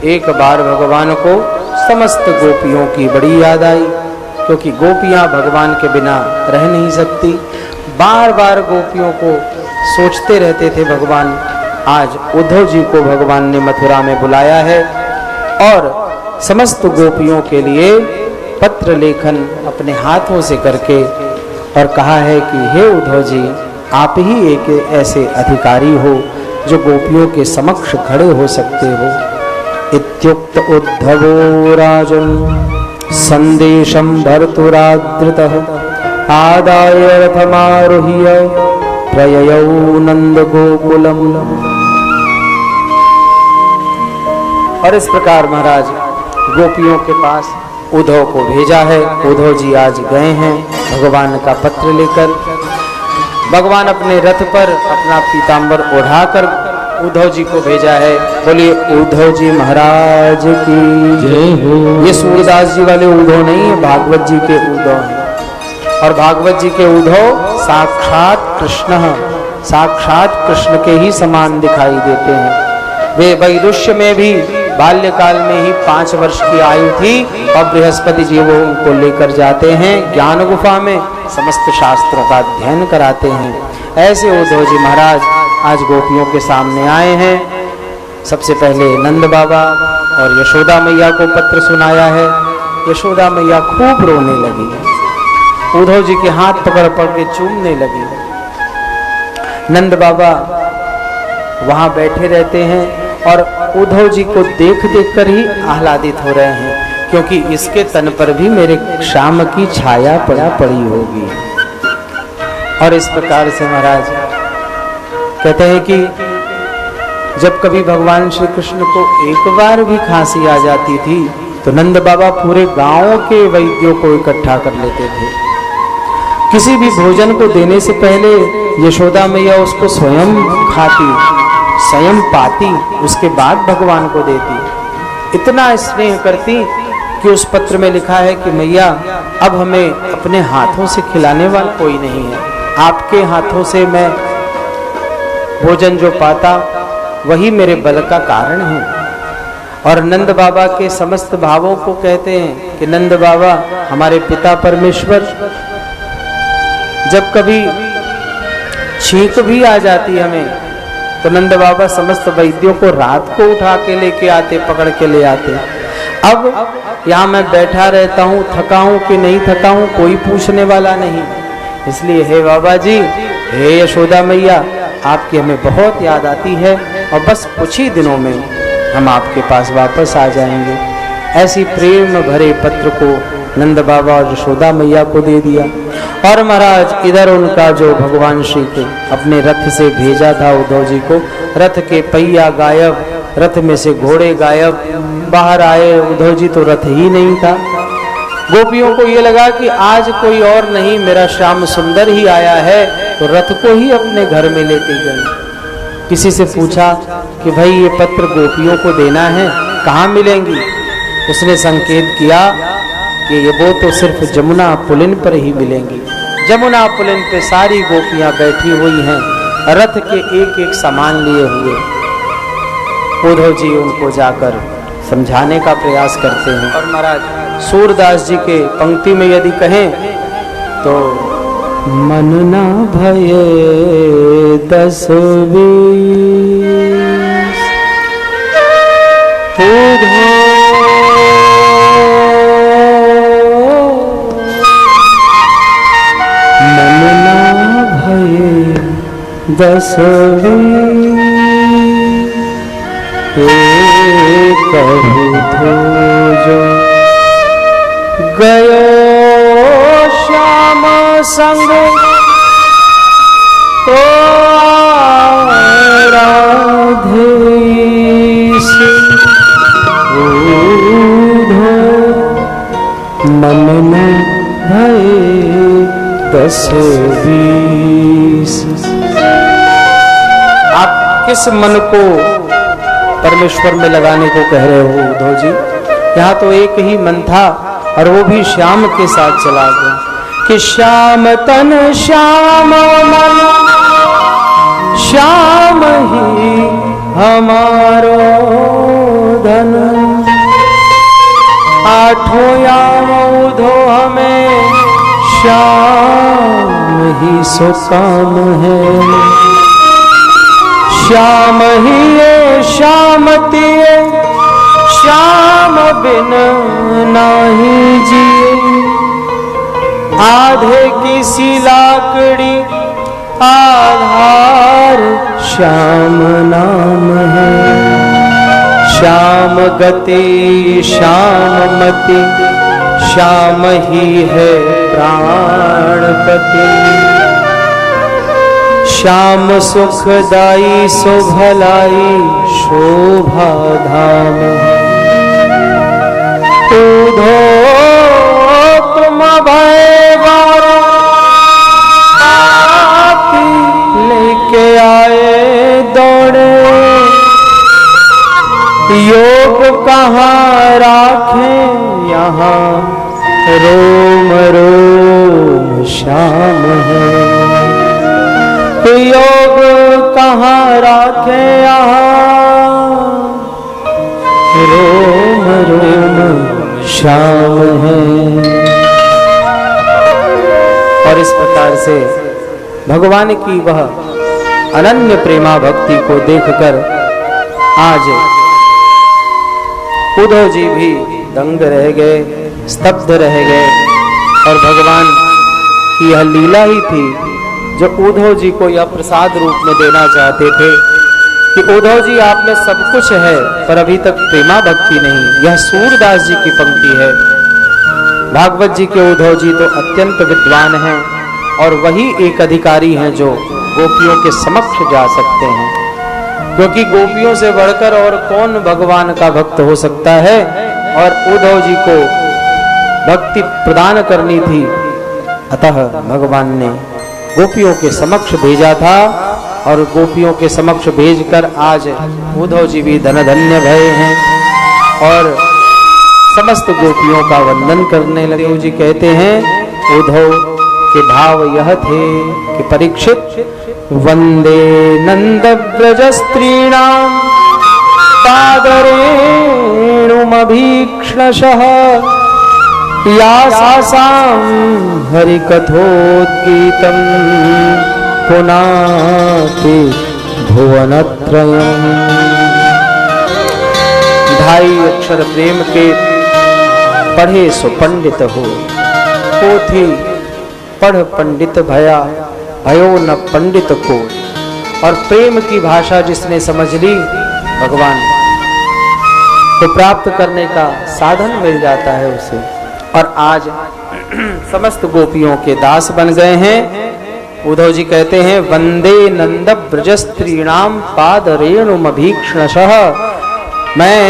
एक बार भगवान को समस्त गोपियों की बड़ी याद आई, क्योंकि गोपियां भगवान के बिना रह नहीं सकती। बार बार गोपियों को सोचते रहते थे भगवान। आज उद्धव जी को भगवान ने मथुरा में बुलाया है और समस्त गोपियों के लिए पत्र लेखन अपने हाथों से करके और कहा है कि हे उद्धव जी, आप ही एक ऐसे अधिकारी हो जो गोपियों के समक्ष खड़े हो सकते हो। इत्युक्त उद्धवो राजन् संदेशं भर्तुरादृतः आदाय रथमारुह्य प्रययौ नंद गोकुलम। और इस प्रकार महाराज गोपियों के पास उद्धव को भेजा है। उद्धव जी आज गए हैं भगवान का पत्र लेकर। भगवान अपने रथ पर अपना पीतांबर ओढ़ाकर उद्धव जी को भेजा है। बोलिए उद्धव जी महाराज की जय हो। ये सूरदास जी वाले उद्धव नहीं है, भागवत जी के उद्धव हैं। और भागवत जी के उद्धव साक्षात कृष्ण, साक्षात कृष्ण के ही समान दिखाई देते हैं। वे वैदुष्य में भी बाल्यकाल में ही 5 वर्ष की आयु थी और बृहस्पति जी वो उनको लेकर जाते हैं ज्ञान गुफा में, समस्त शास्त्रों का अध्ययन कराते हैं। ऐसे उद्धव जी महाराज आज गोपियों के सामने आए हैं। सबसे पहले नंद बाबा और यशोदा मैया को पत्र सुनाया है। यशोदा मैया खूब रोने लगी, उद्धव जी के हाथ पकड़ पकड़ के चूमने लगी। नंद बाबा वहां बैठे रहते हैं और उद्धव जी को देख देख कर ही आह्लादित हो रहे हैं, क्योंकि इसके तन पर भी मेरे श्याम की छाया पड़ी होगी। और इस प्रकार से महाराज कहते हैं कि जब कभी भगवान श्री कृष्ण को एक बार भी खांसी आ जाती थी तो नंद बाबा पूरे गांव के वैद्यों को इकट्ठा कर लेते थे। किसी भी भोजन को देने से पहले यशोदा मैया उसको स्वयं खाती, स्वयं पाती, उसके बाद भगवान को देती। इतना स्नेह करती कि उस पत्र में लिखा है कि मैया अब हमें अपने हाथों से खिलाने वाला कोई नहीं है, आपके हाथों से मैं भोजन जो पाता वही मेरे बल का कारण है। और नंद बाबा के समस्त भावों को कहते हैं कि नंद बाबा हमारे पिता परमेश्वर, जब कभी छींक भी आ जाती हमें तो नंद बाबा समस्त वैद्यों को रात को उठा के लेके आते, पकड़ के ले आते। अब यहाँ मैं बैठा रहता हूँ, थका हूँ कि नहीं थका हूँ कोई पूछने वाला नहीं। इसलिए हे बाबा जी, हे यशोदा मैया, आपकी हमें बहुत याद आती है और बस कुछ ही दिनों में हम आपके पास वापस आ जाएंगे। ऐसी प्रेम भरे पत्र को नंद बाबा और यशोदा मैया को दे दिया। और महाराज इधर उनका जो भगवान श्री को अपने रथ से भेजा था उद्धव जी को, रथ के पहिया गायब, रथ में से घोड़े गायब, बाहर आए उद्धव जी तो रथ ही नहीं था। गोपियों को ये लगा कि आज कोई और नहीं, मेरा श्याम सुंदर ही आया है, तो रथ को ही अपने घर में लेते गए। किसी से पूछा कि भाई ये पत्र गोपियों को देना है, कहाँ मिलेंगी? उसने संकेत किया कि ये वो तो सिर्फ जमुना पुलिन पर ही मिलेंगी। जमुना पुलिन पे सारी गोपियां बैठी हुई हैं, रथ के एक एक सामान लिए हुए। उद्धव जी उनको जाकर समझाने का प्रयास करते हैं। और महाराज सूरदास जी के पंक्ति में यदि कहें तो मन ना भये 10 20 कहू जो गयो श्याम संग तो राधे मन न भये 10 20। आप किस मन को परमेश्वर में लगाने को कह रहे हो उद्धव जी? यहाँ तो एक ही मन था और वो भी श्याम के साथ चला गया कि श्याम तन श्याम मन श्याम ही हमारो धन। आठों याम उधो हमें श्याम ही सो काम है। श्याम ही ये श्यामती श्याम बिन नाही जिए। आधे की लाकड़ी आधार श्याम नाम है। श्याम गति श्याम मति श्याम ही है प्राणपति। श्याम सुखदाई सो भलाई शोभा धाम। उधो तुम भय बारो लेके आए दौड़े। योग कहाँ राखे यहाँ रोम रोम श्याम है। योग कहाँ राखे यहाँ रोम रोम श्याम है। और इस प्रकार से भगवान की वह अनन्य प्रेमा भक्ति को देखकर आज उद्धव जी भी दंग रह गए, स्तब्ध रह गए। और भगवान की यह लीला ही थी जो उद्धव जी को यह प्रसाद रूप में देना चाहते थे कि उद्धव जी आप में सब कुछ है पर अभी तक प्रेमा भक्ति नहीं। यह सूरदास जी की पंक्ति है। भागवत जी के उद्धव जी तो अत्यंत विद्वान हैं और वही एक अधिकारी हैं जो गोपियों के समक्ष जा सकते हैं, क्योंकि गोपियों से बढ़कर और कौन भगवान का भक्त हो सकता है। और उद्धव जी को भक्ति प्रदान करनी थी, अतः भगवान ने गोपियों के समक्ष भेजा था। और गोपियों के समक्ष भेजकर आज उद्धव जी भी धन धन्य भय हैं और समस्त गोपियों का वंदन करने लगे। उद्धव जी कहते हैं उद्धव के भाव यह थे कि परीक्षित वंदे नंद ब्रज स्त्रीणाम पादरेणुमभीक्ष्णशः यासासां हरिकथोद्गीतं पुनाति भुवनत्रयम्। ढाई अक्षर प्रेम के पढ़े सो पंडित हो, पोथी पढ़ पंडित भया भयो न पंडित को। और प्रेम की भाषा जिसने समझ ली भगवान को प्राप्त करने का साधन मिल जाता है उसे। और आज समस्त गोपियों के दास बन गए हैं। उद्धव जी कहते हैं वंदे नंद ब्रज स्त्रीणाम पाद रेणुमभीक्ष्णशः। मैं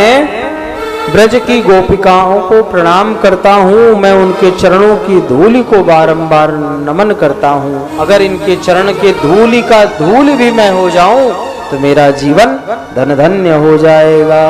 ब्रज की गोपिकाओं को प्रणाम करता हूँ, मैं उनके चरणों की धूलि को बारंबार नमन करता हूँ। अगर इनके चरण के धूलि का धूल भी मैं हो जाऊं तो मेरा जीवन धन धन्य हो जाएगा।